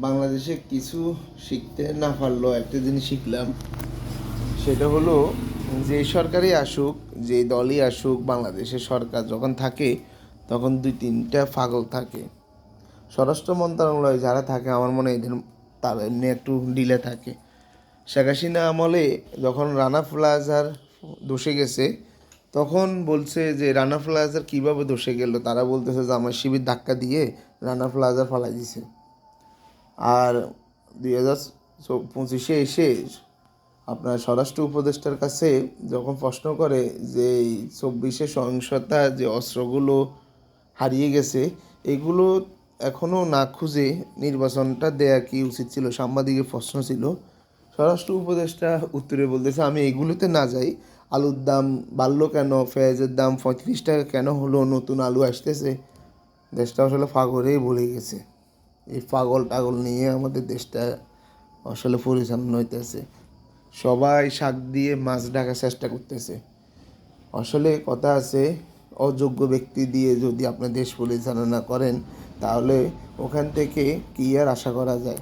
বাংলাদেশে কিছু শিখতে না পারলেও একটা জিনিস শিখলাম, সেটা হলো যে সরকারই আসুক, যে দলই আসুক, বাংলাদেশের সরকার যখন থাকে তখন দুই তিনটা পাগল থাকে। স্বরাষ্ট্র মন্ত্রণালয়ে যারা থাকে আমার মনে হয় এদের তার এমনি একটু ডিলে থাকে। শেখ হাসিনা আমলে যখন রানা প্লাজার দোষে গেছে, তখন বলছে যে রানা প্লাজার কীভাবে দোষে গেল, তারা বলতেছে যে আমার শিবির ধাক্কা দিয়ে রানা প্লাজা ফালাই দিছে। আর 2025-এ এসে আপনার স্বরাষ্ট্র উপদেষ্টার কাছে যখন প্রশ্ন করে যে এই 24-এ সহিংসতা যে অস্ত্রগুলো হারিয়ে গেছে, এগুলো এখনও না খুঁজে নির্বাচনটা দেয়া কি উচিত ছিল, সাংবাদিকের প্রশ্ন ছিল। স্বরাষ্ট্র উপদেষ্টা উত্তরে বলতেছে আমি এগুলোতে না যাই, আলুর দাম বাড়লো কেন, পেঁয়াজের দাম 35 টাকা কেন হলো, নতুন আলু আসতেছে। দেশটা আসলে পাগলেই ভুলে গেছে। এই পাগল টাগল নিয়ে আমাদের দেশটা আসলে পরিচালনা হইতেছে। সবাই শাক দিয়ে মাছ ঢাকার চেষ্টা করতেছে। আসলে কথা আছে, অযোগ্য ব্যক্তি দিয়ে যদি আপনি দেশ পরিচালনা করেন তাহলে ওখান থেকে কী আর আশা করা যায়।